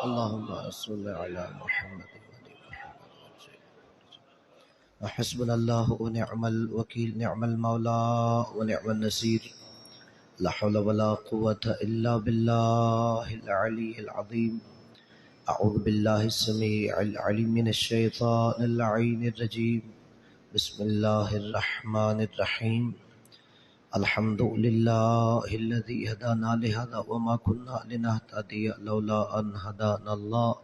اللهم صل على محمد حسبنا الله ونعم الوكيل نعم المولى ونعم النصير لا حول ولا قوة إلا بالله العلي العظيم أعوذ بالله السميع العليم من الشيطان اللعين الرجيم بسم الله الرحمن الرحيم الحمد لله الذي هدانا لهذا وما كنا لنهتدي لولا أن هدانا الله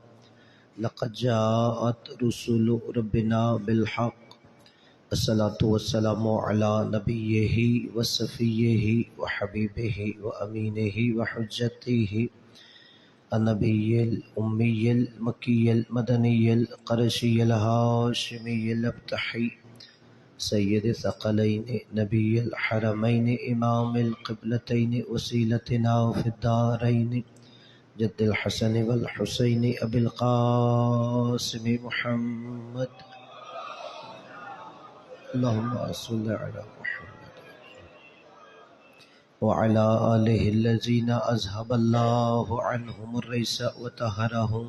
لقد جاءت رسل ربنا بالحق الصلاة والسلام على نبيه وصفيه وحبيبه وأمينه وحجته النبي الأمي المكي المدني القرشي الهاشمي الابتحي سيد الثقلين نبي الحرمين إمام القبلتين وسيلتنا في الدارين جد الحسن والحسين أبي القاسم محمد اللهم صل على محمد وعلى آله الذين أذهب الله عنهم الرجس وطهرهم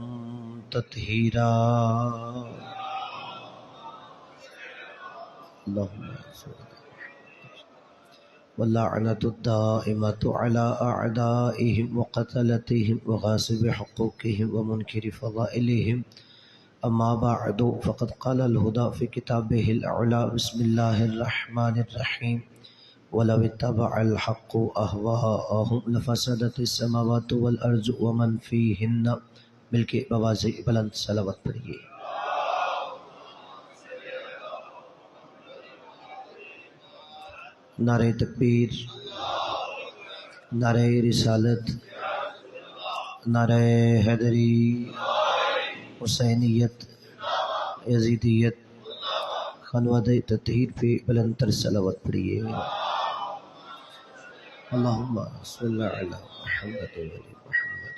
تطهيرا اللهم صل واللعنة الدائمة على أعدائهم وقتلتهم وغاصب حقوقهم ومنكر فضائلهم أما بعد فقد قال الهدى في كتابه الأعلى بسم الله الرحمن الرحيم ولو اتبع الحق أهواءهم لفسدت السماوات والأرض ومن فيهن مل کے بواز بلند صلوات پڑھیے نعرہ تکبیر نعرہ رسالت نعرہ حیدری حسینیت یزیدیت خانواد تطہیر پہ بلند تر صلوات پڑھیے اللہم صلی علی محمد وعلی محمد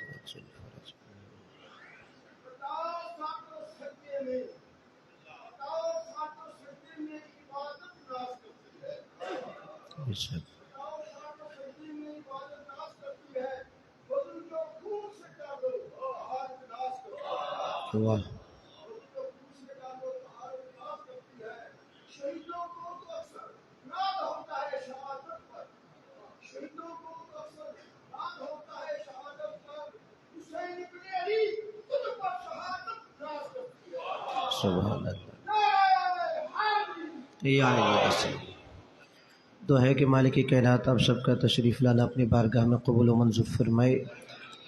وسلم واہ سبحان اللہ دعا ہے کہ مالک کائنات آپ سب کا تشریف لانا اپنی بارگاہ میں قبول و منظور فرمائے.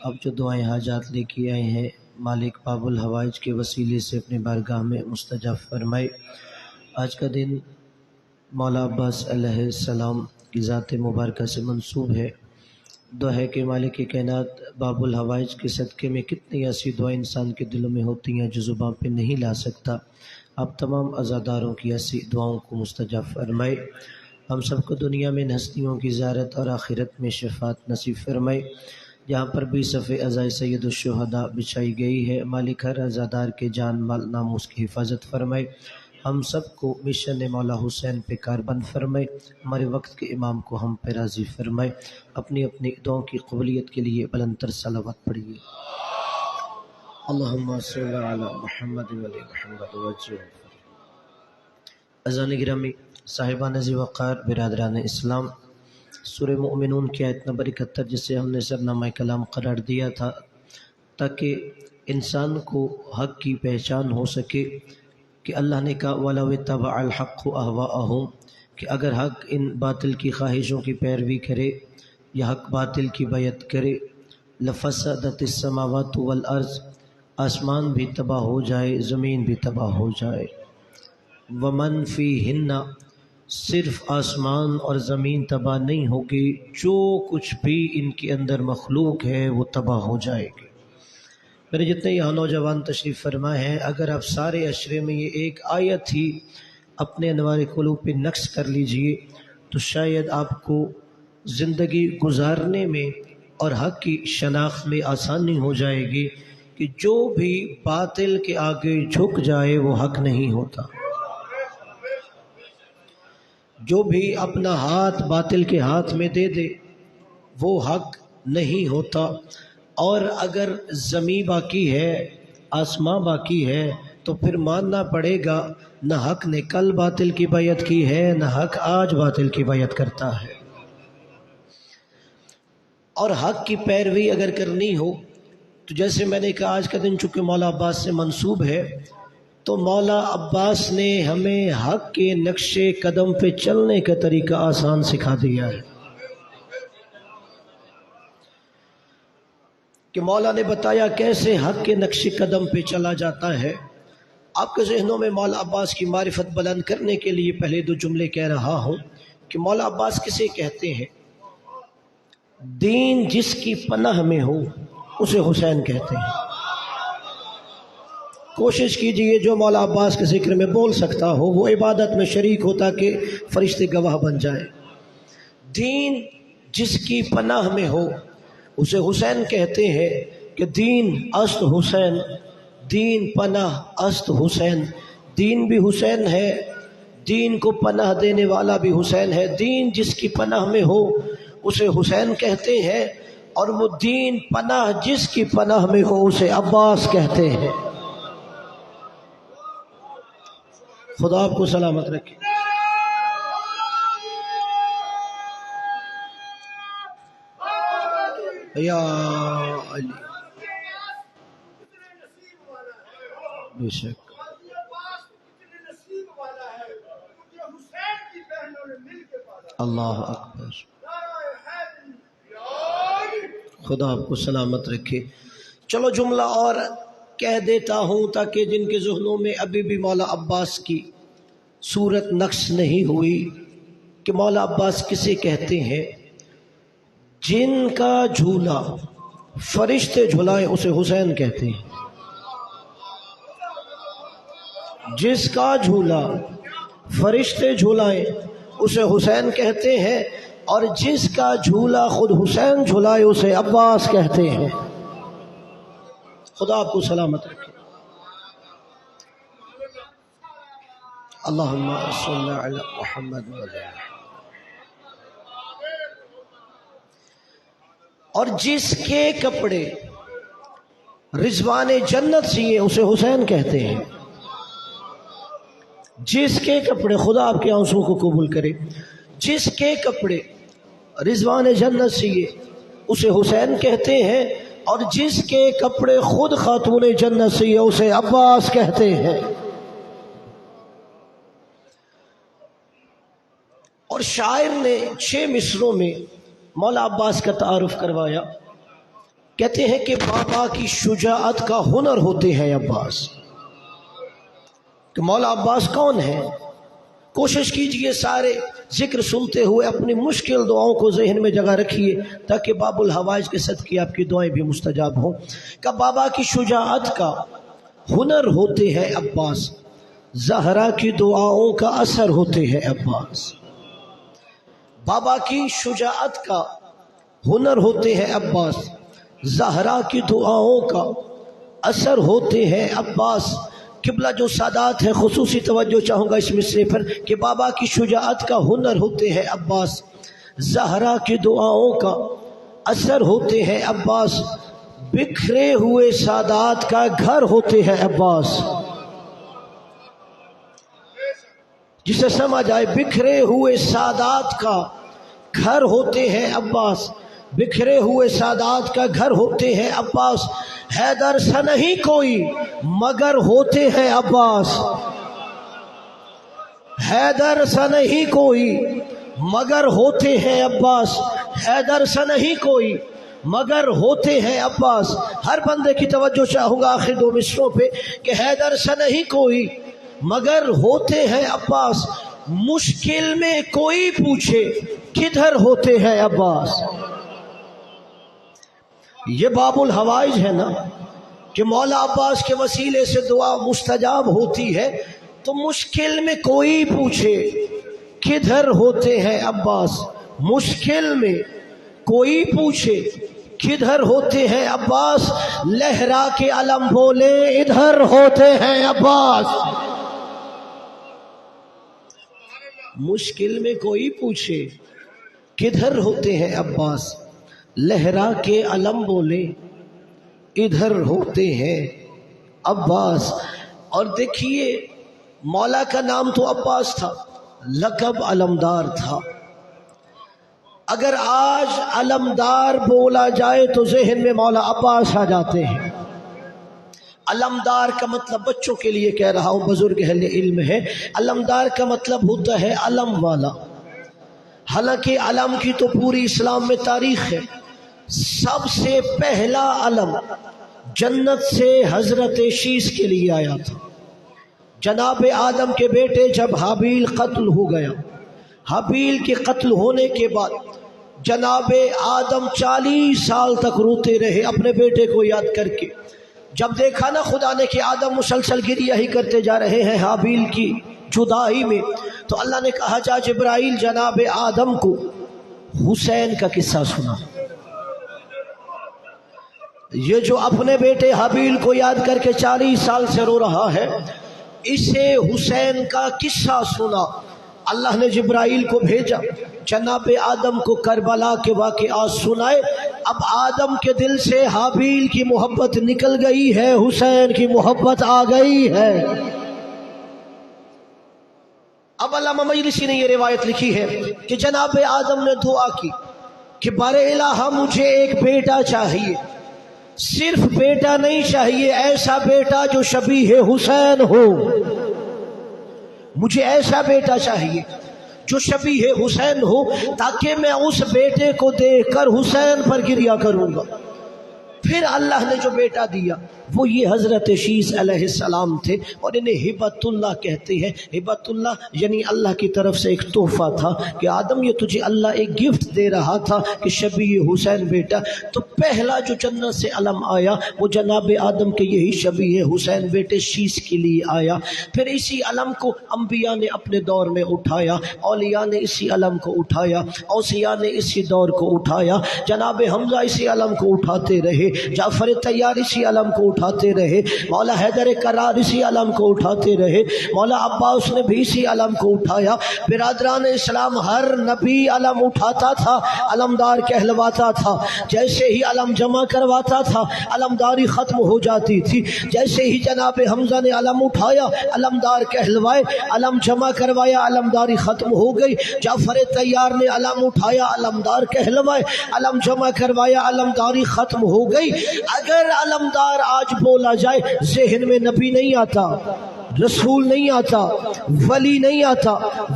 اب جو دعائیں حاجات لے کے آئے ہیں مالک باب الحوائج کے وسیلے سے اپنی بارگاہ میں مستجاب فرمائے. آج کا دن مولا عباس علیہ السلام کی ذات مبارکہ سے منسوب ہے. دعا ہے کہ مالک کائنات باب الحوائج کے صدقے میں کتنی ایسی دعائیں انسان کے دلوں میں ہوتی ہیں جو زبان پہ نہیں لا سکتا. آپ تمام عزاداروں کی ایسی دعاؤں کو مستجاب فرمائے. ہم سب کو دنیا میں ان ہستیوں کی زیارت اور آخرت میں شفاعت نصیب فرمائے. جہاں پر بھی صف عزائے سید الشہداء بچھائی گئی ہے مالک ہر عزادار کے جان مال ناموس کی حفاظت فرمائے. ہم سب کو مشن مولا حسین پہ کاربند فرمائے. ہمارے وقت کے امام کو ہم پہ راضی فرمائے. اپنی اپنی دعاؤں کی قبولیت کے لیے بلند تر صلوات پڑھیے. اللہم صلی علی محمد وعلی محمد وسلم. اذان گرامی صاحبان ذی وقار برادران اسلام، سورہ مومنون کی آیت نمبر 71 جسے ہم نے سرنامہ کلام قرار دیا تھا تاکہ انسان کو حق کی پہچان ہو سکے کہ اللہ نے کہا وَلَوِ اتَّبَعَ الْحَقُّ أَهْوَاءَهُمْ کہ اگر حق ان باطل کی خواہشوں کی پیروی کرے یا حق باطل کی بیعت کرے لَفَسَدَتِ السَّمَاوَاتُ وَالْأَرْضِ آسمان بھی تباہ ہو جائے زمین بھی تباہ ہو جائے. وَمَنْ فِيهِنَّ صرف آسمان اور زمین تباہ نہیں ہوگی جو کچھ بھی ان کے اندر مخلوق ہے وہ تباہ ہو جائے گی. میرے جتنے یہاں نوجوان تشریف فرما ہیں اگر آپ سارے عشرے میں یہ ایک آیت ہی اپنے انوار قلوب پہ نقش کر لیجئے تو شاید آپ کو زندگی گزارنے میں اور حق کی شناخت میں آسانی ہو جائے گی کہ جو بھی باطل کے آگے جھک جائے وہ حق نہیں ہوتا. جو بھی اپنا ہاتھ باطل کے ہاتھ میں دے دے وہ حق نہیں ہوتا. اور اگر زمین باقی ہے، آسماں باقی ہے، تو پھر ماننا پڑے گا نہ حق نے کل باطل کی بیعت کی ہے، نہ حق آج باطل کی بیعت کرتا ہے۔ اور حق کی پیروی اگر کرنی ہو تو جیسے میں نے کہا آج کا دن چونکہ مولا عباس سے منسوب ہے، تو مولا عباس نے ہمیں حق کے نقش قدم پہ چلنے کا طریقہ آسان سکھا دیا ہے کہ مولا نے بتایا کیسے حق کے نقش قدم پہ چلا جاتا ہے۔ آپ کے ذہنوں میں مولا عباس کی معرفت بلند کرنے کے لیے پہلے دو جملے کہہ رہا ہوں کہ مولا عباس کسے کہتے ہیں؟ دین جس کی پناہ میں ہو اسے حسین کہتے ہیں۔ کوشش کیجئے جو مولا عباس کے ذکر میں بول سکتا ہو وہ عبادت میں شریک ہو تاکہ فرشتے گواہ بن جائیں۔ دین جس کی پناہ میں ہو اسے حسین کہتے ہیں کہ دین است حسین، دین پناہ است حسین۔ دین بھی حسین ہے، دین کو پناہ دینے والا بھی حسین ہے۔ دین جس کی پناہ میں ہو اسے حسین کہتے ہیں، اور وہ دین پناہ جس کی پناہ میں ہو اسے عباس کہتے ہیں۔ خدا آپ کو سلامت رکھے۔ یا علی بے شک اللہ اکبر۔ خدا آپ کو سلامت رکھے۔ چلو جملہ اور کہہ دیتا ہوں تاکہ جن کے ذہنوں میں ابھی بھی مولا عباس کی صورت نقش نہیں ہوئی کہ مولا عباس کسے کہتے ہیں۔ جن کا جھولا فرشتے جھلائیں اسے حسین کہتے ہیں۔ جس کا جھولا فرشتے جھلائیں اسے حسین کہتے ہیں، اور جس کا جھولا خود حسین جھلائے اسے عباس کہتے ہیں۔ خدا آپ کو سلامت رکھے۔ اللہم صلی علی محمد وعلی آلہ۔ اور جس کے کپڑے رضوان جنت سیے اسے حسین کہتے ہیں۔ جس کے کپڑے، خدا آپ کے آنسوں کو قبول کرے، جس کے کپڑے رضوان جنت سیے اسے حسین کہتے ہیں، اور جس کے کپڑے خود خاتون جنت سیے اسے عباس کہتے ہیں۔ اور شاعر نے 6 مصروں میں مولا عباس کا تعارف کروایا، کہتے ہیں کہ بابا کی شجاعت کا ہنر ہوتے ہیں عباس۔ کہ مولا عباس کون ہے؟ کوشش کیجئے سارے ذکر سنتے ہوئے اپنی مشکل دعاؤں کو ذہن میں جگہ رکھیے تاکہ باب الحوائج کے صدقے آپ کی دعائیں بھی مستجاب ہوں۔ کہ بابا کی شجاعت کا ہنر ہوتے ہیں عباس، زہرا کی دعاؤں کا اثر ہوتے ہیں عباس۔ بابا کی شجاعت کا ہنر ہوتے ہیں عباس، زہرا کی دعاؤں کا اثر ہوتے ہیں عباس۔ قبلہ جو سادات ہے خصوصی توجہ چاہوں گا اس مصرے پر کہ بابا کی شجاعت کا ہنر ہوتے ہیں عباس، زہرا کی دعاؤں کا اثر ہوتے ہیں عباس، بکھرے ہوئے سادات کا گھر ہوتے ہیں عباس۔ جسے سمجھ آئے، بکھرے ہوئے سادات کا گھر ہوتے ہیں عباس، بکھرے ہوئے سادات کا گھر ہوتے ہیں عباس۔ حیدر سا نہیں کوئی مگر ہوتے ہیں عباس، حیدر سا نہیں کوئی مگر ہوتے ہیں عباس، حیدر سا نہیں کوئی مگر ہوتے ہیں عباس۔ ہر بندے کی توجہ چاہوں گا آخر 2 مصروں پہ کہ حیدر سا نہیں کوئی مگر ہوتے ہیں عباس، مشکل میں کوئی پوچھے کدھر ہوتے ہیں عباس۔ یہ باب الحوائج ہے نا کہ مولا عباس کے وسیلے سے دعا مستجاب ہوتی ہے، تو مشکل میں کوئی پوچھے کدھر ہوتے ہیں عباس، مشکل میں کوئی پوچھے کدھر ہوتے ہیں عباس، لہرا کے علم بولے ادھر ہوتے ہیں عباس۔ مشکل میں کوئی پوچھے کدھر ہوتے ہیں عباس، لہرا کے علم بولے ادھر ہوتے ہیں عباس. اور دیکھیے مولا کا نام تو عباس تھا، لقب علمدار تھا. اگر آج علمدار بولا جائے تو ذہن میں مولا عباس آ جاتے ہیں. علمدار کا مطلب بچوں کے لیے کہہ رہا ہوں، بزرگ اہل علم ہے، علمدار کا مطلب ہوتا ہے علم والا. حالانکہ علم کی تو پوری اسلام میں تاریخ ہے. سب سے پہلا علم جنت سے حضرت شیس کے لیے آیا تھا. جناب آدم کے بیٹے جب حابیل قتل ہو گیا، حابیل کے قتل ہونے کے بعد جناب آدم 40 سال تک روتے رہے اپنے بیٹے کو یاد کر کے. جب دیکھا نا خدا نے کہ آدم مسلسل گریہ ہی کرتے جا رہے ہیں حابیل کی جدائی میں، تو اللہ نے کہا جا جبرائیل جناب آدم کو حسین کا قصہ سنا. یہ جو اپنے بیٹے حابیل کو یاد کر کے 40 سال سے رو رہا ہے، اسے حسین کا قصہ سنا. اللہ نے جبرائیل کو بھیجا جناب آدم کو کربلا کے واقعات سنائے. اب آدم کے دل سے حابیل کی محبت نکل گئی ہے، حسین کی محبت آ گئی ہے. اب علامہ مجلسی نے یہ روایت لکھی ہے کہ جناب آدم نے دعا کی کہ بار الہ مجھے ایک بیٹا چاہیے، صرف بیٹا نہیں چاہیے، ایسا بیٹا جو شبیہ حسین ہو. مجھے ایسا بیٹا چاہیے جو شبیہ حسین ہو، تاکہ میں اس بیٹے کو دیکھ کر حسین پر گریہ کروں گا. پھر اللہ نے جو بیٹا دیا وہ یہ حضرت شیس علیہ السلام تھے، اور انہیں ہبت اللہ کہتے ہیں. ہبت اللہ یعنی اللہ کی طرف سے ایک تحفہ تھا کہ آدم یہ تجھے اللہ ایک گفٹ دے رہا تھا کہ شبیہ حسین بیٹا. تو پہلا جو جنت سے علم آیا وہ جناب آدم کے یہی شبیہ حسین بیٹے شیس کے لیے آیا. پھر اسی علم کو انبیاء نے اپنے دور میں اٹھایا، اولیاء نے اسی علم کو اٹھایا، اوصیاء نے اسی دور کو اٹھایا. جناب حمزہ اسی علم کو اٹھاتے رہے، جعفر طیار اسی علم کو اٹھاتے رہے، مولا حیدر کرار اسی علم کو اٹھاتے رہے، مولا عباس نے بھی اسی علم کو اٹھایا. برادران اسلام ہر نبی علم اٹھاتا تھا، علمدار کہلواتا تھا. جیسے ہی علم جمع کرواتا تھا علمداری ختم ہو جاتی تھی. جیسے ہی جناب حمزہ نے علم اٹھایا علمدار کہلوائے، علم جمع کروایا علمداری ختم ہو گئی. جعفر طیار نے علم اٹھایا علمدار کہلوائے، علم جمع کروایا علمداری ختم ہو گئی. اگر علمدار آج بولا جائے ذہن میں نبی نہیں آتا، رسول نہیں آتا، ولی نہیں آتا،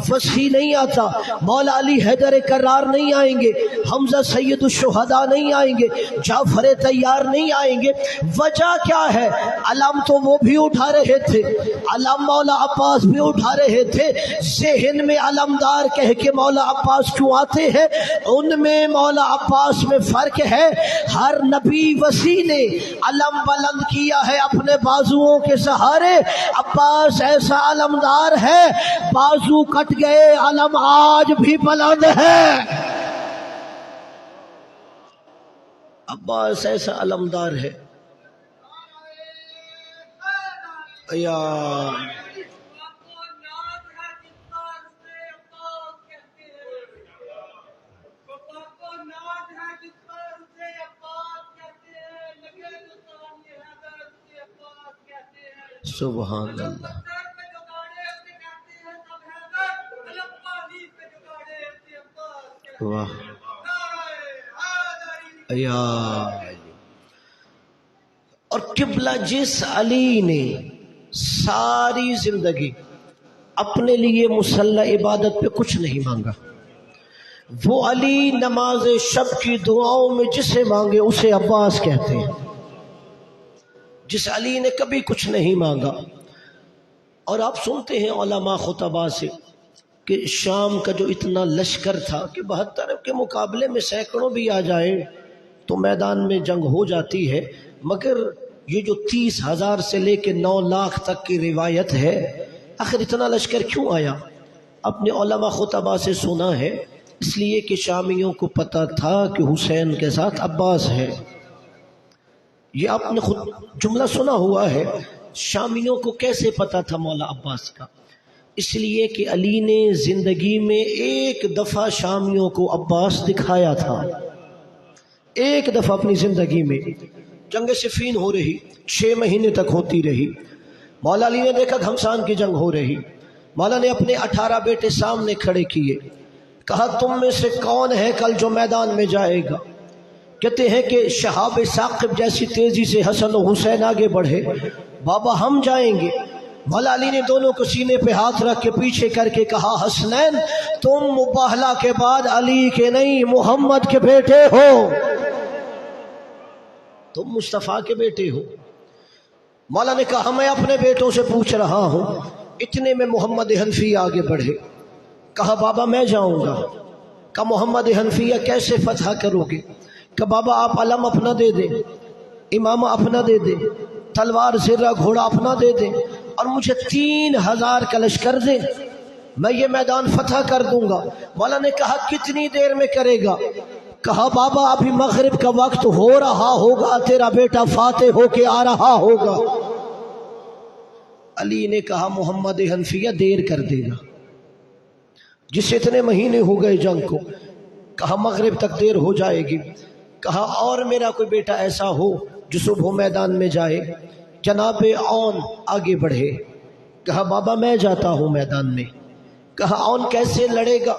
وصی نہیں آتا، مولا علی حیدر کرار نہیں آئیں گے، حمزہ سید الشہداء نہیں آئیں گے، جعفر طیار نہیں آئیں گے. وجہ کیا ہے؟ علم تو وہ بھی اٹھا رہے تھے، علم مولا عباس بھی اٹھا رہے تھے. ذہن میں علمدار کہہ کے مولا عباس کیوں آتے ہیں؟ ان میں مولا عباس میں فرق ہے. ہر نبی وصی نے علم بلند کیا ہے اپنے بازوؤں کے سہارے. عباس ایسا علمدار ہے، بازو کٹ گئے علم آج بھی بلند ہے. عباس ایسا علمدار ہے. یا سبحان اللہ. واہ یا. اور قبلہ جس علی نے ساری زندگی اپنے لیے مسلح عبادت پہ کچھ نہیں مانگا، وہ علی نماز شب کی دعاؤں میں جسے مانگے اسے عباس کہتے ہیں. جس علی نے کبھی کچھ نہیں مانگا. اور آپ سنتے ہیں علماء خطباء سے کہ شام کا جو اتنا لشکر تھا کہ 72 کے مقابلے میں سینکڑوں بھی آ جائیں تو میدان میں جنگ ہو جاتی ہے، مگر یہ جو 30,000 سے لے کے 9 لاکھ تک کی روایت ہے، آخر اتنا لشکر کیوں آیا؟ اپنے علماء خطباء سے سنا ہے اس لیے کہ شامیوں کو پتہ تھا کہ حسین کے ساتھ عباس ہے. یہ آپ نے خود جملہ سنا ہوا ہے. شامیوں کو کیسے پتا تھا مولا عباس کا؟ اس لیے کہ علی نے زندگی میں ایک دفعہ شامیوں کو عباس دکھایا تھا، ایک دفعہ اپنی زندگی میں. جنگ صفین ہو رہی، 6 مہینے تک ہوتی رہی۔ مولا علی نے دیکھا گھمسان کی جنگ ہو رہی، مولا نے اپنے 18 بیٹے سامنے کھڑے کیے، کہا تم میں سے کون ہے کل جو میدان میں جائے گا؟ کہتے ہیں کہ شہاب ثاقب جیسی تیزی سے حسن و حسین آگے بڑھے، بابا ہم جائیں گے۔ مولا علی نے دونوں کو سینے پہ ہاتھ رکھ کے پیچھے کر کے کہا حسنین تم مباہلہ کے بعد علی کے نہیں محمد کے بیٹے ہو، تم مصطفیٰ کے بیٹے ہو۔ مولا نے کہا میں اپنے بیٹوں سے پوچھ رہا ہوں۔ اتنے میں محمد حنفیہ آگے بڑھے، کہا بابا میں جاؤں گا۔ کہا محمد حنفیہ کیسے فتح کرو گے؟ کہ بابا آپ علم اپنا دے دیں، امامہ اپنا دے دیں، تلوار زرہ گھوڑا اپنا دے دیں، اور مجھے 3000 کا لشکر دیں، میں یہ میدان فتح کر دوں گا۔ مولا نے کہا کتنی دیر میں کرے گا؟ کہا بابا ابھی مغرب کا وقت ہو رہا ہوگا، تیرا بیٹا فاتح ہو کے آ رہا ہوگا۔ علی نے کہا محمد حنفیہ دیر کر دے گا، جس سے اتنے مہینے ہو گئے جنگ کو، کہا مغرب تک دیر ہو جائے گی۔ کہا اور میرا کوئی بیٹا ایسا ہو جو صبح میدان میں جائے؟ جناب اون آگے بڑھے، کہا بابا میں جاتا ہوں میدان میں۔ کہا اون کیسے لڑے گا؟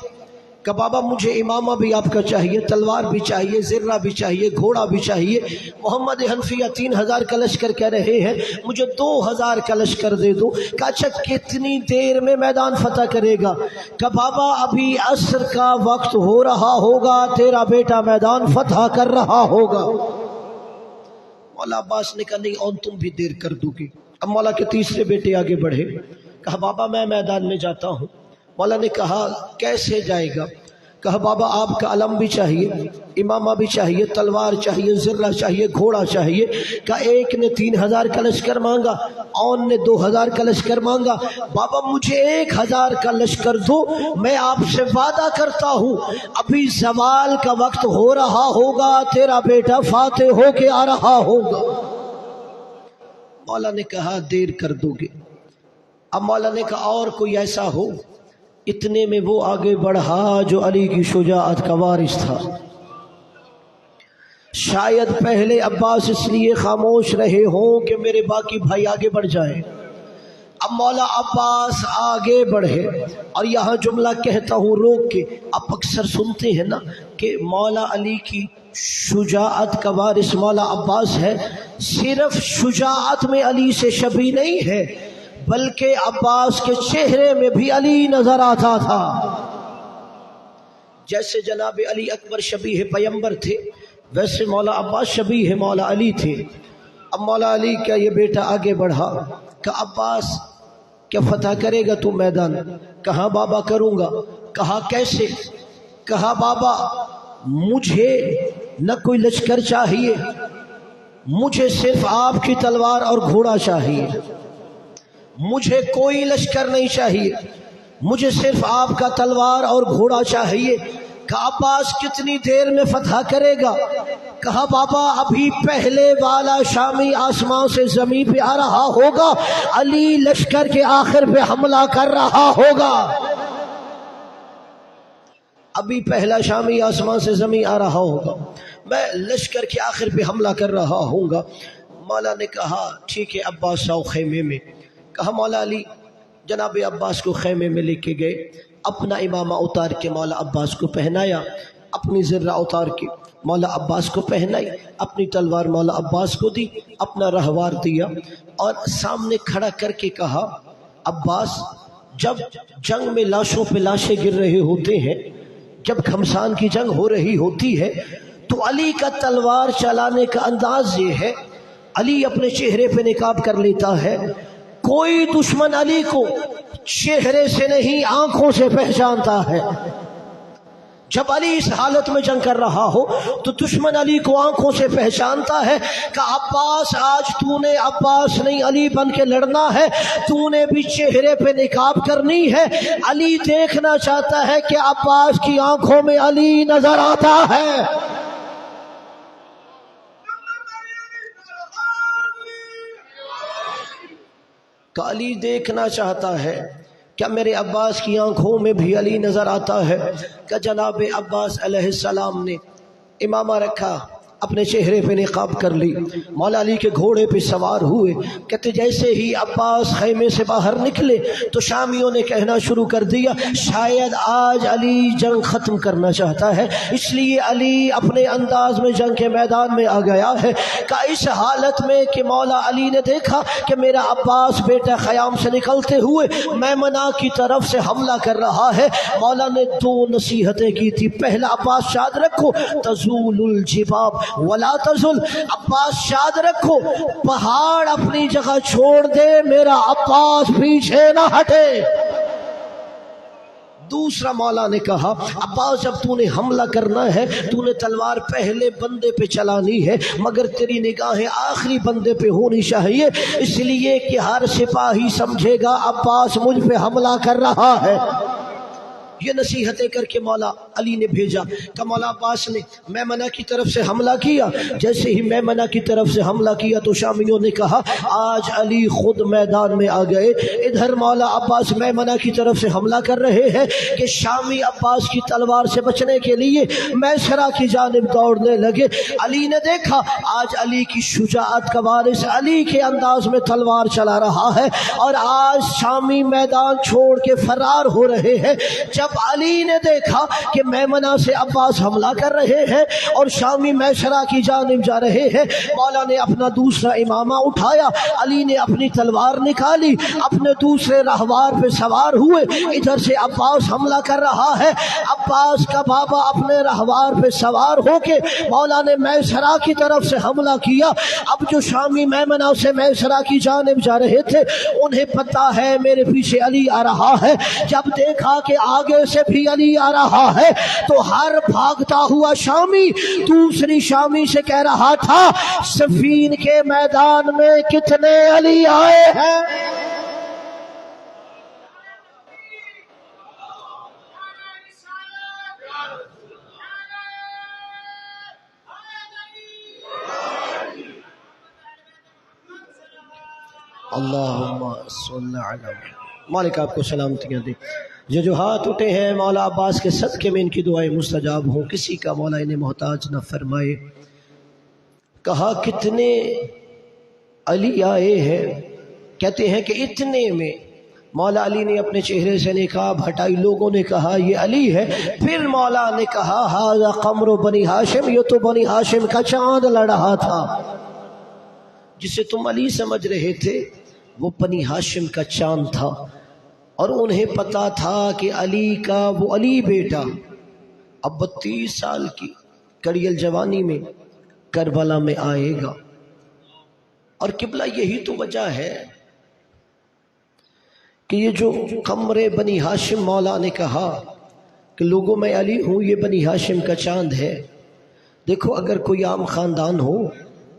کہ بابا مجھے امامہ بھی آپ کا چاہیے، تلوار بھی چاہیے، زرہ بھی چاہیے، گھوڑا بھی چاہیے۔ محمد حنفیہ 3000 کا لشکر کہہ رہے ہیں، مجھے 2000 کا لشکر دے دو۔ کہا اچھا کتنی دیر میں میدان فتح کرے گا؟ کہ بابا ابھی عصر کا وقت ہو رہا ہوگا، تیرا بیٹا میدان فتح کر رہا ہوگا۔ مولا عباس نے کہا نہیں اون تم بھی دیر کر دو گے۔ اب مولا کے تیسرے بیٹے آگے بڑھے، کہا بابا میں میدان میں جاتا ہوں۔ مولا نے کہا کیسے جائے گا؟ کہا بابا آپ کا علم بھی چاہیے، امامہ بھی چاہیے، تلوار چاہیے، زرہ چاہیے، گھوڑا چاہیے۔ کہا ایک نے 3000 کا لشکر مانگا، اون نے 2000 کا لشکر مانگا۔ بابا مجھے 1000 کا لشکر دو، میں آپ سے وعدہ کرتا ہوں ابھی زوال کا وقت ہو رہا ہوگا، تیرا بیٹا فاتح ہو کے آ رہا ہوگا۔ مولا نے کہا دیر کر دو گے۔ اب مولا نے کہا اور کوئی ایسا ہو؟ اتنے میں وہ آگے بڑھا جو علی کی شجاعت کا وارث تھا۔ شاید پہلے عباس اس لیے خاموش رہے ہوں کہ میرے باقی بھائی آگے بڑھ جائیں۔ اب مولا عباس آگے بڑھے، اور یہاں جملہ کہتا ہوں روک کے، آپ اکثر سنتے ہیں نا کہ مولا علی کی شجاعت کا وارث مولا عباس ہے۔ صرف شجاعت میں علی سے شبیہ نہیں ہے، بلکہ عباس کے چہرے میں بھی علی نظر آتا تھا۔ جیسے جناب علی اکبر شبیہ پیمبر تھے، ویسے مولا عباس شبیہ مولا علی تھے۔ اب مولا علی کا یہ بیٹا آگے بڑھا کہ عباس کیا فتح کرے گا تو میدان؟ کہا بابا کروں گا۔ کہا کیسے؟ کہا بابا مجھے نہ کوئی لشکر چاہیے، مجھے صرف آپ کی تلوار اور گھوڑا چاہیے، مجھے کوئی لشکر نہیں چاہیے، مجھے صرف آپ کا تلوار اور گھوڑا چاہیے۔ کہا عباس کتنی دیر میں فتح کرے گا؟ کہا بابا ابھی پہلے والا شامی آسمان سے زمین پہ آ رہا ہوگا، علی لشکر کے آخر پہ حملہ کر رہا ہوگا۔ ابھی پہلا شامی آسمان سے زمین آ رہا ہوگا، میں لشکر کے آخر پہ حملہ کر رہا ہوں گا۔ مولا نے کہا ٹھیک ہے عباس آؤ خیمے میں۔ کہا مولا علی جناب عباس کو خیمے میں لے کے گئے، اپنا امامہ اتار کے مولا عباس کو پہنایا، اپنی زرہ اتار کے مولا عباس کو پہنائی، اپنی تلوار مولا عباس کو دی، اپنا رہوار دیا، اور سامنے کھڑا کر کے کہا عباس جب جنگ میں لاشوں پہ لاشیں گر رہے ہوتے ہیں، جب گھمسان کی جنگ ہو رہی ہوتی ہے، تو علی کا تلوار چلانے کا انداز یہ ہے، علی اپنے چہرے پہ نقاب کر لیتا ہے، کوئی دشمن علی کو چہرے سے نہیں آنکھوں سے پہچانتا ہے۔ جب علی اس حالت میں جنگ کر رہا ہو تو دشمن علی کو آنکھوں سے پہچانتا ہے کہ عباس آج تو نے عباس نہیں علی بن کے لڑنا ہے، تو نے بھی چہرے پہ نقاب کرنی ہے۔ علی دیکھنا چاہتا ہے کہ عباس کی آنکھوں میں علی نظر آتا ہے۔ کہ علی دیکھنا چاہتا ہے کیا میرے عباس کی آنکھوں میں بھی علی نظر آتا ہے؟ کہ جناب عباس علیہ السلام نے امامہ رکھا، اپنے چہرے پہ نقاب کر لی، مولا علی کے گھوڑے پہ سوار ہوئے۔ کہتے جیسے ہی عباس خیمے سے باہر نکلے تو شامیوں نے کہنا شروع کر دیا شاید آج علی جنگ ختم کرنا چاہتا ہے، اس لیے علی اپنے انداز میں جنگ کے میدان میں آ گیا ہے۔ کہ اس حالت میں کہ مولا علی نے دیکھا کہ میرا عباس بیٹا خیام سے نکلتے ہوئے میمنہ کی طرف سے حملہ کر رہا ہے، مولا نے دو نصیحتیں کی تھی۔ پہلا، عباس یاد رکھو تزول الجباب ولا تزل، عباس یاد رکھو پہاڑ اپنی جگہ چھوڑ دے، میرا عباس پیچھے نہ ہٹے۔ دوسرا مولا نے کہا عباس جب تو نے حملہ کرنا ہے تو نے تلوار پہلے بندے پہ چلانی ہے، مگر تیری نگاہیں آخری بندے پہ ہونی چاہیے، اس لیے کہ ہر سپاہی سمجھے گا عباس مجھ پہ حملہ کر رہا ہے۔ یہ نصیحتیں کر کے مولا علی نے بھیجا کہ مولا عباس نے میمنہ کی طرف سے حملہ کیا۔ جیسے ہی میمنہ کی طرف سے حملہ کیا تو شامیوں نے کہا آج علی خود میدان میں آ گئے۔ ادھر مولا عباس میمنہ کی طرف سے حملہ کر رہے ہیں کہ شامی عباس کی تلوار سے بچنے کے لیے میسرہ کی جانب دوڑنے لگے۔ علی نے دیکھا آج علی کی شجاعت کا وارث علی کے انداز میں تلوار چلا رہا ہے اور آج شامی میدان چھوڑ کے فرار ہو رہے ہیں۔ جب علی نے دیکھا کہ میمنہ سے عباس حملہ کر رہے ہیں اور شامی میسرہ کی جانب جا رہے ہیں، مولا نے اپنا دوسرا امامہ اٹھایا، علی نے اپنی تلوار نکالی، اپنے دوسرے رہوار پہ سوار ہوئے۔ ادھر سے عباس حملہ کر رہا ہے، عباس کا بابا اپنے رہوار پہ سوار ہو کے مولا نے میسرہ کی طرف سے حملہ کیا۔ اب جو شامی میمنہ سے میسرہ کی جانب جا رہے تھے انہیں پتہ ہے میرے پیچھے علی آ رہا ہے۔ جب دیکھا کہ آگے سے بھی علی آ رہا ہے تو ہر بھاگتا ہوا شامی دوسری شامی سے کہہ رہا تھا صفین کے میدان میں کتنے علی آئے ہیں۔ اللہم صل علی مالک آپ کو سلامتیاں دے۔ یہ جو ہاتھ اٹھے ہیں مولا عباس کے صدقے میں ان کی دعائیں مستجاب ہوں، کسی کا مولا انہیں محتاج نہ فرمائے۔ کہا کتنے علی آئے ہیں، کہتے ہیں کہ اتنے میں مولا علی نے اپنے چہرے سے نقاب ہٹائی، لوگوں نے کہا یہ علی ہے۔ پھر مولا نے کہا ھذا قمر بنی ہاشم، یہ تو بنی ہاشم کا چاند لڑ رہا تھا، جسے تم علی سمجھ رہے تھے وہ بنی ہاشم کا چاند تھا، اور انہیں پتا تھا کہ علی کا وہ علی بیٹا اب 32 سال کی کڑیل جوانی میں کربلا میں آئے گا۔ اور قبلہ یہی تو وجہ ہے کہ یہ جو قمر بنی ہاشم مولا نے کہا کہ لوگوں میں علی ہوں، یہ بنی ہاشم کا چاند ہے۔ دیکھو اگر کوئی عام خاندان ہو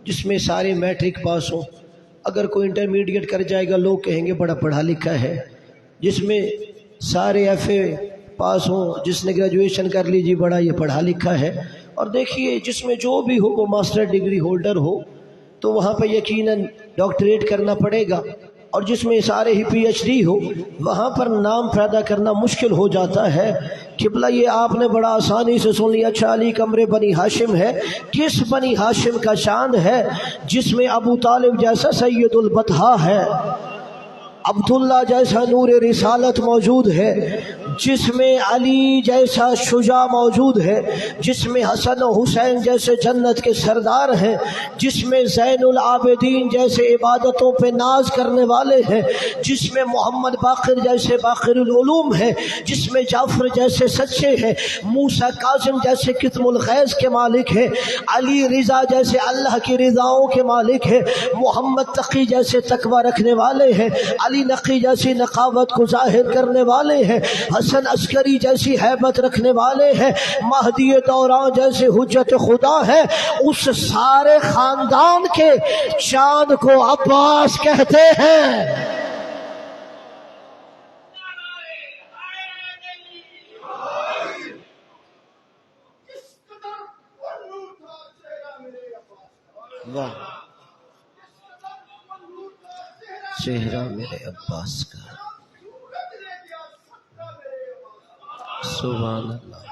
جس میں سارے میٹرک پاس ہوں، اگر کوئی انٹرمیڈیٹ کر جائے گا لوگ کہیں گے بڑا پڑھا لکھا ہے، جس میں سارے ایف اے پاس ہوں، جس نے گریجویشن کر لی جی بڑا یہ پڑھا لکھا ہے، اور دیکھیے جس میں جو بھی ہو وہ ماسٹر ڈگری ہولڈر ہو تو وہاں پہ یقیناً ڈاکٹریٹ کرنا پڑے گا، اور جس میں سارے ہی پی ایچ ڈی ہو وہاں پر نام پیدا کرنا مشکل ہو جاتا ہے۔ قبلہ یہ آپ نے بڑا آسانی سے سن لیا، اچھا علی قمر بنی ہاشم ہے، کس بنی ہاشم کا چاند ہے؟ جس میں ابو طالب جیسا سید البطحہ ہے، عبداللہ جیسا نور رسالت موجود ہے، جس میں علی جیسا شجاع موجود ہے، جس میں حسن و حسین جیسے جنت کے سردار ہیں، جس میں زین العابدین جیسے عبادتوں پہ ناز کرنے والے ہیں، جس میں محمد باقر جیسے باقر العلوم ہیں، جس میں جعفر جیسے سچے ہیں، موسیٰ کاظم جیسے کتم الغیظ کے مالک ہیں، علی رضا جیسے اللہ کی رضاؤں کے مالک ہیں، محمد تقی جیسے تقوی رکھنے والے ہیں، علی نقی جیسی نقاوت کو ظاہر کرنے والے ہیں، حسن عسکری جیسی ہیبت رکھنے والے ہیں، مہدی دوران جیسے حجت خدا ہے، اس سارے خاندان کے چاند کو عباس کہتے ہیں۔ واہ، چہرہ میرے عباس کا، سبحان اللہ۔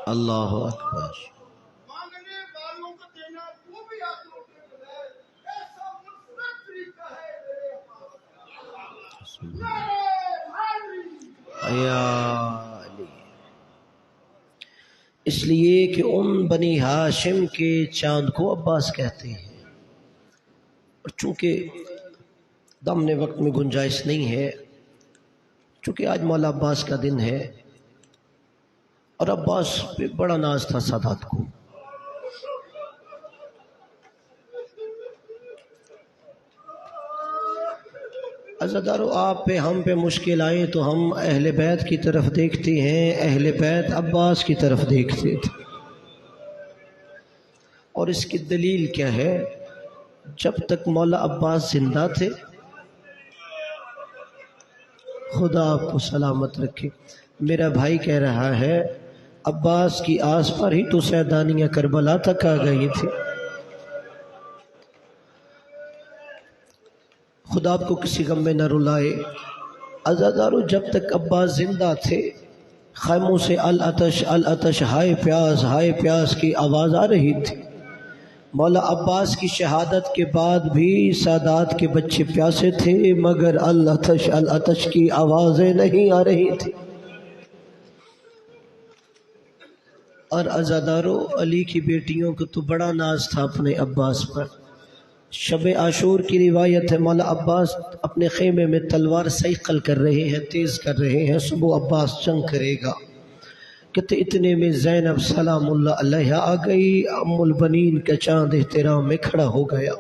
اللہ اکبر. مانگنے والوں کو دینا وہ بھی آنکھوں کے بغیر ایسا مثبت طریقہ ہے میرے پاس. یا علی. اس لیے کہ ان بنی ہاشم کے چاند کو عباس کہتے ہیں، اور چونکہ دامن وقت میں گنجائش نہیں ہے، چونکہ آج مولا عباس کا دن ہے، اور عباس پہ بڑا ناز تھا سادات کو. عزادارو، آپ پہ ہم پہ مشکل آئے تو ہم اہل بیت کی طرف دیکھتے ہیں، اہل بیت عباس کی طرف دیکھتے تھے. اور اس کی دلیل کیا ہے؟ جب تک مولا عباس زندہ تھے، خدا آپ کو سلامت رکھے، میرا بھائی کہہ رہا ہے عباس کی آس پر ہی تو سیدانیہ کربلا تک آ گئی تھی. خدا آپ کو کسی غم میں نہ رلائے. عزادارو، جب تک عباس زندہ تھے، خیموں سے العطش العطش، ہائے پیاس کی آواز آ رہی تھی. مولا عباس کی شہادت کے بعد بھی سادات کے بچے پیاسے تھے، مگر العطش العطش کی آوازیں نہیں آ رہی تھی. اور عزادارو، علی کی بیٹیوں کو تو بڑا ناز تھا اپنے عباس پر. شب عاشور کی روایت ہے، مولا عباس اپنے خیمے میں تلوار سیقل کر رہے ہیں، تیز کر رہے ہیں، صبح عباس جنگ کرے گا. کہتے اتنے میں زینب سلام اللہ علیہ آ گئی. ام البنین کا چاند احترام میں کھڑا ہو گیا.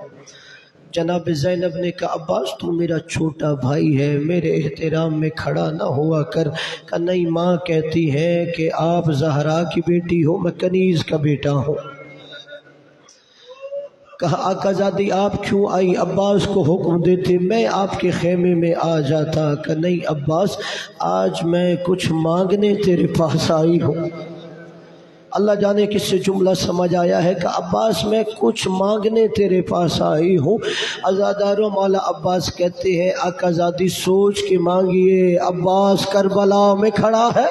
جناب زینب نے کہا عباس تو میرا چھوٹا بھائی ہے، میرے احترام میں کھڑا نہ ہوا کر. کہ نہیں، ماں کہتی ہے کہ آپ زہرا کی بیٹی ہو، میں کنیز کا بیٹا ہوں. کہا آقا زادی آپ کیوں آئی؟ عباس کو حکم دیتے میں آپ کے خیمے میں آ جاتا. کہ نہیں عباس، آج میں کچھ مانگنے تیرے پاس آئی ہوں. اللہ جانے کس سے جملہ سمجھ آیا ہے کہ عباس میں کچھ مانگنے تیرے پاس آئی ہوں. عزادارو، مولا عباس کہتے ہیں آقا زادی سوچ کے مانگیے، عباس کربلا میں کھڑا ہے.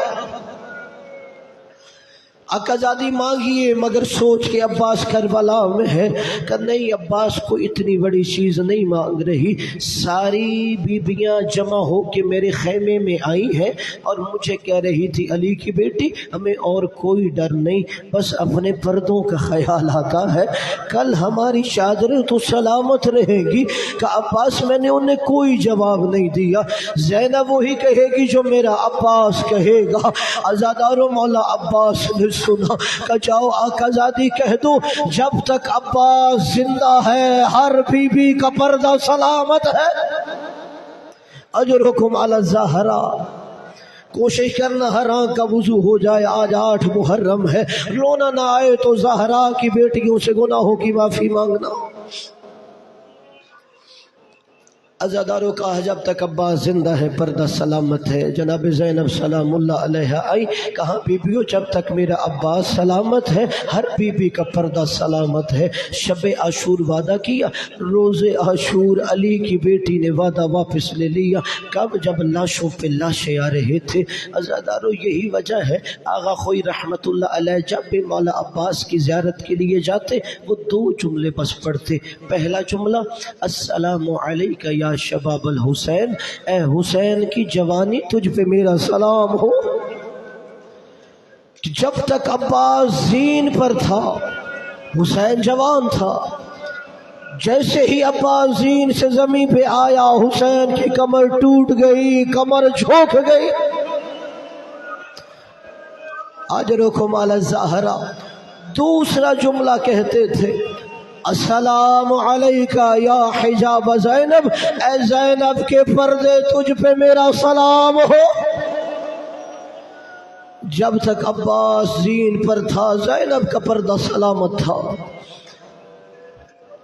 آقا زادی مانگیے مگر سوچ کے عباس کربلا میں ہے. کہ نہیں، عباس کو اتنی بڑی چیز نہیں مانگ رہی. ساری بیبیاں جمع ہو کے میرے خیمے میں آئی ہیں اور مجھے کہہ رہی تھی علی کی بیٹی ہمیں اور کوئی ڈر نہیں، بس اپنے پردوں کا خیال آتا ہے، کل ہماری چادریں تو سلامت رہیں گی. کہ عباس میں نے انہیں کوئی جواب نہیں دیا. زینب وہی کہے گی جو میرا عباس کہے گا. عزادارو، مولا عباس نے سنا. کہ جاؤ آقا زادی کہہ دو جب تک عباس زندہ ہے ہر بی بی کا پردہ سلامت ہے. اجرکم علی الزہرا. کوشش کرنا ہر آنکھ کا وضو ہو جائے. آج 8 محرم ہے، رونا نہ آئے تو زہرا کی بیٹیوں سے گناہوں کی معافی مانگنا. عزاداروں کا جب تک عباس زندہ ہے پردہ سلامت ہے. جناب زینب سلام اللہ علیہ آئی، کہاں بیبیوں جب تک میرا عباس سلامت ہے ہر بی بی کا پردہ سلامت ہے. شب عاشور وعدہ کیا، روز عاشور علی کی بیٹی نے وعدہ واپس لے لیا. کب؟ جب لاشوں پہ لاشیں آ رہے تھے. عزاداروں، یہی وجہ ہے آغا خوئی رحمت اللہ علیہ جب بھی مولا عباس کی زیارت کے لیے جاتے وہ 2 جملے بس پڑھتے. پہلا جملہ السلام علیکہ یا شباب الحسین، اے حسین کی جوانی تجھ پہ میرا سلام ہو. جب تک عباس زین پر تھا حسین جوان تھا. جیسے ہی عباس زین سے زمین پہ آیا حسین کی کمر ٹوٹ گئی، کمر جھوک گئی. اجرکم علی الزہرا. دوسرا جملہ کہتے تھے السلام علیکہ یا حجاب زینب، اے زینب کے پردے تجھ پہ میرا سلام ہو. جب تک عباس زین پر تھا زینب کا پردہ سلامت تھا.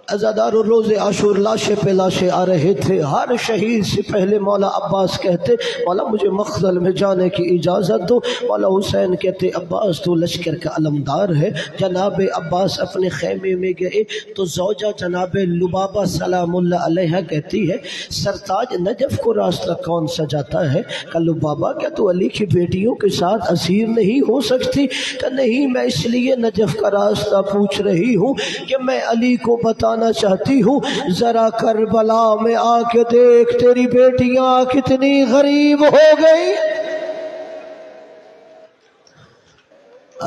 عزادارو روز عاشور لاشے پہ لاشے آ رہے تھے، ہر شہید سے پہلے مولا عباس کہتے مولا مجھے مقتل میں جانے کی اجازت دو، مولا حسین کہتے عباس تو لشکر کا علمدار ہے۔ جناب عباس اپنے خیمے میں گئے تو زوجہ جناب لبابہ سلام اللہ علیہ کہتی ہے سرتاج نجف کو راستہ کون سا جاتا ہے؟ کہ لبابہ کیا تو علی کی بیٹیوں کے ساتھ اسیر نہیں ہو سکتی؟ کہ نہیں، میں اس لیے نجف کا راستہ پوچھ رہی ہوں کہ میں علی کو بتانا چاہتی ہوں ذرا کربلا میں آ کے دیکھ تیری بیٹیاں کتنی غریب ہو گئی۔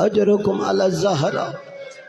اجرکم علی الزہرا۔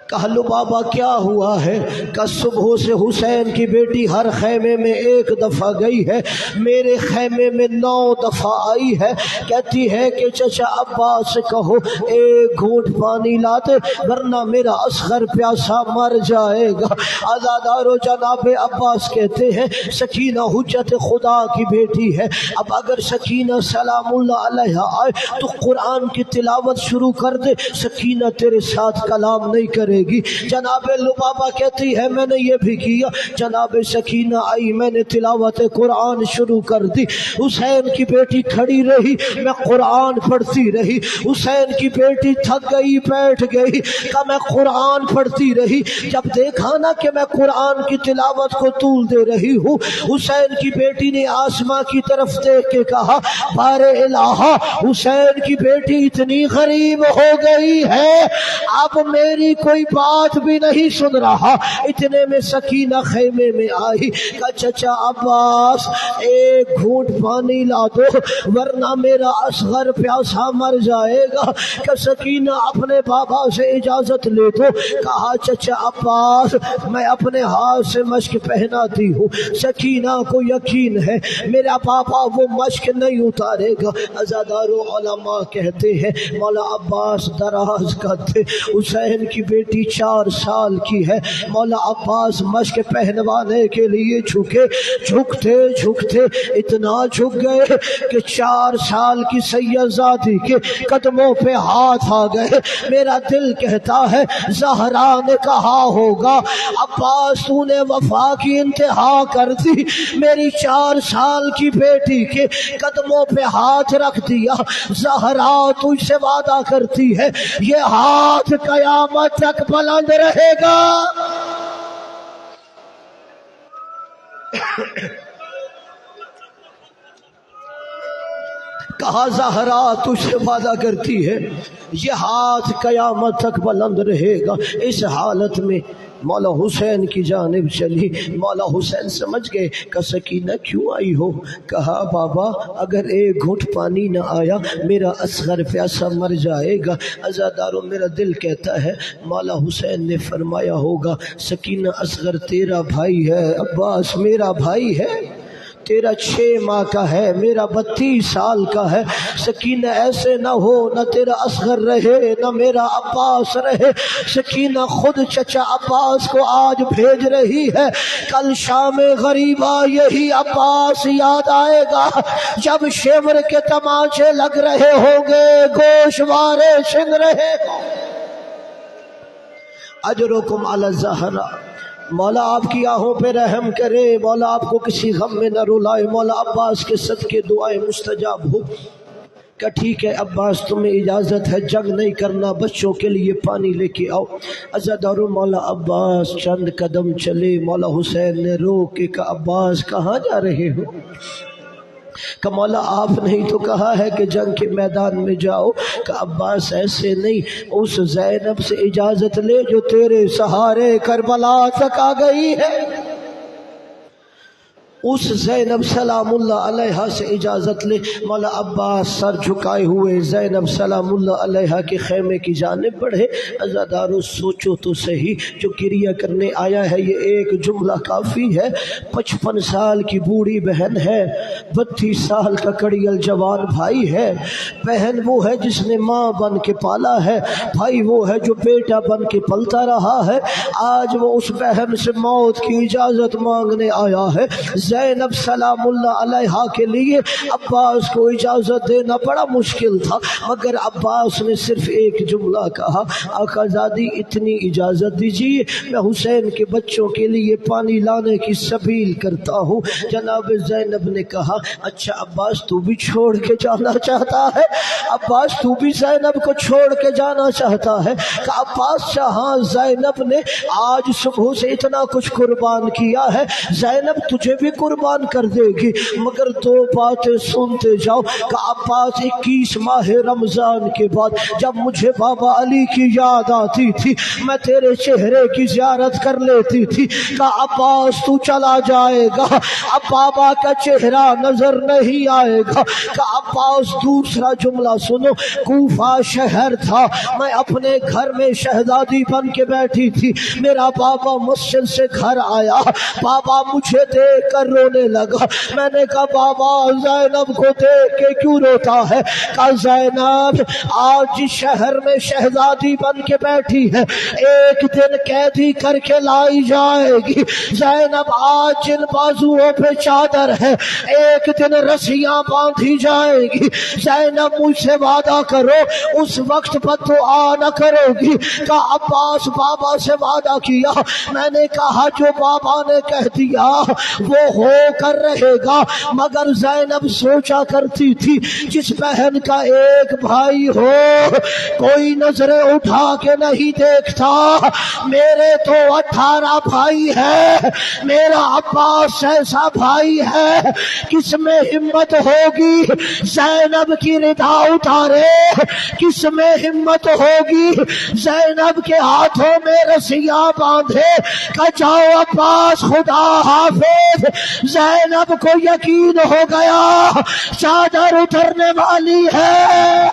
کہا لبابہ کیا ہوا ہے؟ کہ صبح سے حسین کی بیٹی ہر خیمے میں ایک دفعہ گئی ہے، میرے خیمے میں 9 دفعہ آئی ہے، کہتی ہے کہ چچا عباس سے کہو ایک گھونٹ پانی لاتے ورنہ میرا اصغر پیاسا مر جائے گا۔ عزادارو جناب عباس کہتے ہیں سکینہ حجت خدا کی بیٹی ہے، اب اگر سکینہ سلام اللہ علیہ آئے تو قرآن کی تلاوت شروع کر دے، سکینہ تیرے ساتھ کلام نہیں کرے گی۔ جناب لبابہ کہتی ہے میں نے یہ بھی کیا، جناب سکینہ آئی، میں نے تلاوت قرآن شروع کر دی، حسین کی بیٹی کھڑی رہی، میں قرآن پڑھتی رہی، حسین کی بیٹی تھک گئی بیٹھ گئی، کہ میں قرآن پڑھتی رہی، جب دیکھا نا کہ میں قرآن کی تلاوت کو طول دے رہی ہوں، حسین کی بیٹی نے آسماں کی طرف دیکھ کے کہا بار الہ حسین کی بیٹی اتنی غریب ہو گئی ہے اب میری کوئی بات بھی نہیں سن رہا۔ اتنے میں سکینہ خیمے میں آئی، کہا چچا عباس ایک گھونٹ پانی لا دو ورنہ میرا اصغر پیاسا مر جائے گا۔ کہ سکینہ اپنے بابا سے اجازت لے دو، کہا چچا عباس میں اپنے ہاتھ سے مشک پہناتی ہوں، سکینہ کو یقین ہے میرا پاپا وہ مشک نہیں اتارے گا۔ عزادارو علماء کہتے ہیں مولا عباس دراز کا تھے، حسین کی بیٹی 4 سال کی ہے، مولا عباس مشک پہنوانے کے لیے جھکے، جھکتے جھکتے اتنا جھک گئے کہ 4 سال کی سیدزادی کے قدموں پہ ہاتھ آ گئے۔ میرا دل کہتا ہے زہرا نے کہا ہوگا عباس تو نے وفا کی انتہا کر دی، میری 4 سال کی بیٹی کے قدموں پہ ہاتھ رکھ دیا۔ زہرا تجھ سے وعدہ کرتی ہے یہ ہاتھ قیامت تک بلند رہے گا۔ کہا زہرا تجھ سے وعدہ کرتی ہے یہ ہاتھ قیامت تک بلند رہے گا۔ اس حالت میں مولا حسین کی جانب چلی، مولا حسین سمجھ گئے کہ سکینہ کیوں آئی ہو؟ کہا بابا اگر ایک گھونٹ پانی نہ آیا میرا اصغر پیاسا مر جائے گا۔ عزادارو میرا دل کہتا ہے مولا حسین نے فرمایا ہوگا سکینہ اصغر تیرا بھائی ہے، عباس میرا بھائی ہے، تیرا 6 ماہ کا ہے، میرا 32 سال کا ہے، سکینہ ایسے نہ ہو نہ تیرا اصغر رہے نہ میرا عباس رہے۔ سکینہ خود چچا عباس کو آج بھیج رہی ہے، کل شام غریبہ یہی عباس یاد آئے گا جب شیور کے تماچے لگ رہے ہوں گے، گوشوارے سن رہے ہوں۔ اجرکم علی الزہرا، مولا آپ کی آہوں پہ رحم کرے، مولا آپ کو کسی غم میں نہ رلائے، مولا عباس کے صدقے دعائیں مستجاب ہو۔ کہ ٹھیک ہے عباس تمہیں اجازت ہے جنگ نہیں کرنا، بچوں کے لیے پانی لے کے آؤ۔ عزادارو مولا عباس چند قدم چلے، مولا حسین نے روک کے کہا عباس کہاں جا رہے ہو؟ کہ مولا آپ نہیں تو کہا ہے کہ جنگ کے میدان میں جاؤ۔ کہ عباس ایسے نہیں، اس زینب سے اجازت لے جو تیرے سہارے کربلا تک آ گئی ہے، اس زینب سلام اللہ علیہ سے اجازت لے۔ مولا عباس سر جھکائے ہوئے زینب سلام اللہ علیہ کے خیمے کی جانب بڑھے۔ عزادارو سوچو تو صحیح، جو گریہ کرنے آیا ہے یہ ایک جملہ کافی ہے۔ 55 سال کی بوڑھی بہن ہے، 32 سال کا کڑیل جوان بھائی ہے۔ بہن وہ ہے جس نے ماں بن کے پالا ہے، بھائی وہ ہے جو بیٹا بن کے پلتا رہا ہے۔ آج وہ اس بہن سے موت کی اجازت مانگنے آیا ہے۔ زینب سلام اللہ علیہا کے لیے عباس کو اجازت دینا بڑا مشکل تھا، مگر عباس نے صرف ایک جملہ کہا، آقا زادی اتنی اجازت دیجیے میں حسین کے بچوں کے لیے پانی لانے کی سبیل کرتا ہوں۔ جناب زینب نے کہا اچھا عباس تو بھی چھوڑ کے جانا چاہتا ہے؟ عباس تو بھی زینب کو چھوڑ کے جانا چاہتا ہے؟ کہ عباس ہاں، زینب نے آج صبح سے اتنا کچھ قربان کیا ہے، زینب تجھے بھی قربان کر دے گی، مگر دو باتیں سنتے جاؤ۔ کہ عباس 21 ماہ رمضان کے بعد جب مجھے بابا علی کی یاد آتی تھی میں تیرے چہرے کی زیارت کر لیتی تھی۔ کہ عباس تو چلا جائے گا اب بابا کا چہرہ نظر نہیں آئے گا۔ کہ عباس دوسرا جملہ سنو، کوفہ شہر تھا، میں اپنے گھر میں شہزادی بن کے بیٹھی تھی، میرا بابا مسجد سے گھر آیا، بابا مجھے دیکھ کر رونے لگا، میں نے کہا بابا زینب کو دیکھ کے کیوں روتا ہے؟ کہا زینب آج جس شہر میں شہزادی بن کے بیٹھی ہے ایک دن قیدی کر کے لائی جائے گی، زینب آج جن بازوؤں پہ چادر ہے ایک دن رسیاں باندھی جائے گی، زینب مجھ سے وعدہ کرو اس وقت بد دعا نہ کرو گی۔ کہ عباس بابا سے وعدہ کیا، میں نے کہا جو بابا نے کہہ دیا وہ ہو کر رہے گا، مگر زینب سوچا کرتی تھی جس بہن کا ایک بھائی ہو کوئی نظریں اٹھا کے نہیں دیکھتا، میرے تو 18 بھائی ہے، میرا عباس ایسا بھائی ہے کس میں ہمت ہوگی زینب کی ردا اتارے، کس میں ہمت ہوگی زینب کے ہاتھوں میں رسیاں باندھے۔ کہ جاؤ عباس خدا حافظ۔ زینب کو یقین ہو گیا چادر اترنے والی ہے،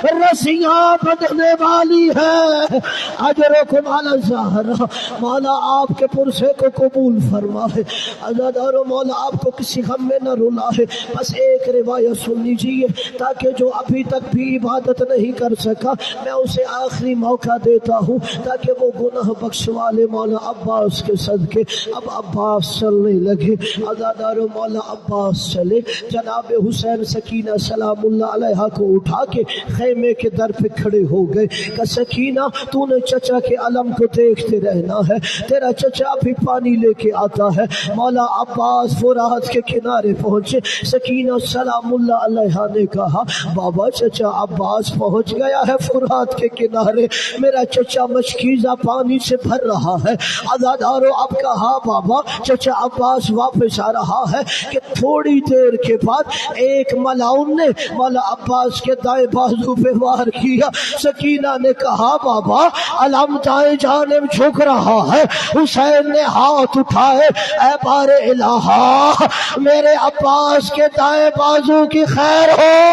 رسیاں بندھنے والی ہے۔ اجرکم علی الزہرا، مولا آپ کے پرسے کو قبول فرمائے، عزادارو مولا آپ کو کسی غم میں نہ رلائے۔ بس ایک روایت سن لیجیے تاکہ جو ابھی تک بھی عبادت نہیں کر سکا میں اسے آخری موقع دیتا ہوں تاکہ وہ گناہ بخشوا لے مولا عباس کے صدقے۔ اب عباس چلنے لگے، عزادارو مولا عباس چلے، جناب حسین سکینہ سلام اللہ علیہا کو اٹھا کے خیمے کے در پہ کھڑے ہو گئے۔ کہ سکینہ تو نے چچا کے علم کو دیکھتے رہنا ہے، تیرا چچا بھی پانی لے کے آتا ہے۔ مولا عباس فرات کے کنارے پہنچے، سکینہ سلام اللہ علیہا نے کہا بابا چچا عباس پہنچ گیا ہے فرات کے کنارے، میرا چچا مشکیزہ پانی سے بھر رہا ہے۔ عزادارو اب کہا بابا چچا عباس واپس آ رہا ہے کہ تھوڑی دیر کے بعد ایک ملاؤن نے مولا عباس کے دائیں بازو پہ وار کیا۔ سکینہ نے کہا بابا علم دائیں جانب جھک رہا ہے۔ حسین نے ہاتھ اٹھائے، اے بار الہ میرے عباس کے دائیں بازو کی خیر ہو۔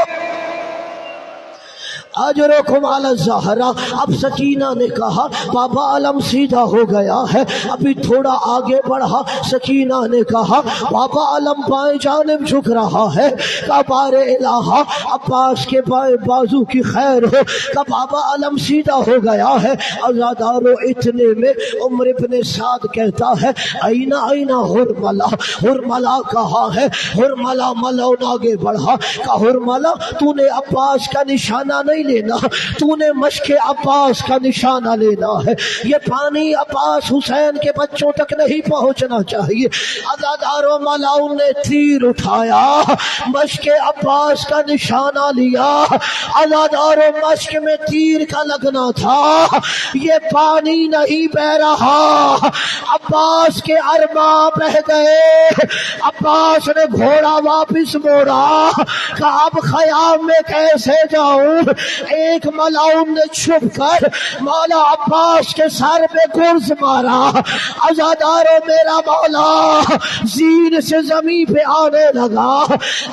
اجرکم علی الزہرا۔ اب سکینہ نے کہا بابا علم سیدھا ہو گیا ہے، ابھی تھوڑا آگے بڑھا، سکینہ نے کہا بابا علم بائیں جانب جھک رہا ہے۔ کہ بار الہ عباس کے بائیں بازو کی خیر ہو۔ کہ بابا علم سیدھا ہو گیا ہے۔ عزادارو اتنے میں عمر ابن سعد کہتا ہے اینا اینا ہرملا، ہرملا کہا ہے؟ ہرملا ملون آگے بڑھا، کہ ہرملا تو نے عباس کا نشانہ نہیں لینا، تو نے مشق عباس کا نشانہ لینا ہے، یہ پانی عباس حسین کے بچوں تک نہیں پہنچنا چاہیے۔ عزادارو ملاؤن نے تیر اٹھایا، مشق عباس کا نشانہ لیا، عزادارو مشق میں تیر کا لگنا تھا، یہ پانی نہیں بہ رہا، عباس کے ارماں بہ گئے۔ عباس نے گھوڑا واپس موڑا کہ اب خیام میں کیسے جاؤں؟ ایک ملاؤن نے چھپ کر مولا عباس کے سر پہ گرز مارا۔ عزادارو میرا مولا زین سے زمین پہ آنے لگا۔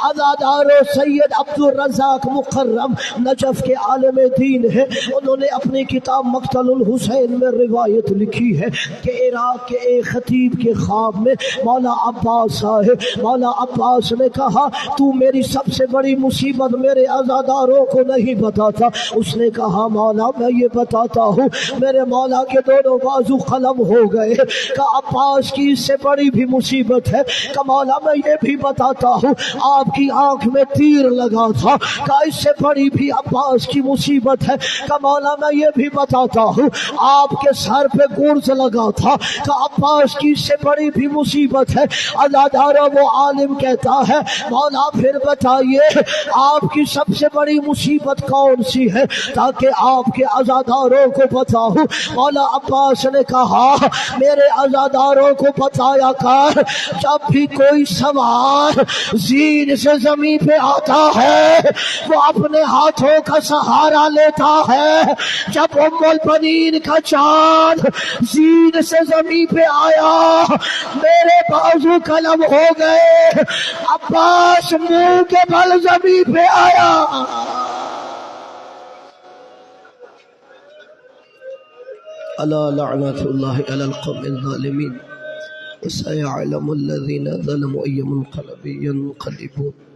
عزادارو سید عبدالرزاق مکرم نجف کے عالم دین ہے، انہوں نے اپنی کتاب مقتل الحسین میں روایت لکھی ہے کہ عراق کے ایک خطیب کے خواب میں مولا عباس آئے۔ مولا عباس نے کہا تو میری سب سے بڑی مصیبت میرے عزاداروں کو نہیں بتا تھا. اس نے کہا مولا میں یہ بتاتا ہوں. میرے مولا کے دونوں بازو قلم ہو گئے. کہ عباس کی اس سے بڑی بھی مصیبت ہے. کہ مولا میں یہ بھی بتاتا ہوں آپ کی آنکھ میں تیر لگا تھا. کہ اس سے بڑی بھی عباس کی مصیبت ہے. کہ مولا میں یہ بھی بتاتا ہوں آپ کے سر پہ گرز لگا تھا. کہ عباس کی اس سے بڑی بھی مصیبت ہے. اللہ تعالیٰ وہ عالم کہتا ہے مولا پھر بتائیے آپ کی سب سے بڑی مصیبت کون سی ہے تاکہ آپ کے عزاداروں کو بتاؤں. مولا عباس نے کہا میرے عزاداروں کو بتایا کر جب بھی کوئی سوار زین سے زمین پہ آتا ہے وہ اپنے ہاتھوں کا سہارا لیتا ہے. جب ام البنین کا چاند زین سے زمین پہ آیا میرے بازو قلم ہو گئے. عباس منہ کے بل زمین پہ آیا. الا لعنت اللہ علی القوم الظالمین وسيعلم الذين ظلموا أي منقلب ينقلبون.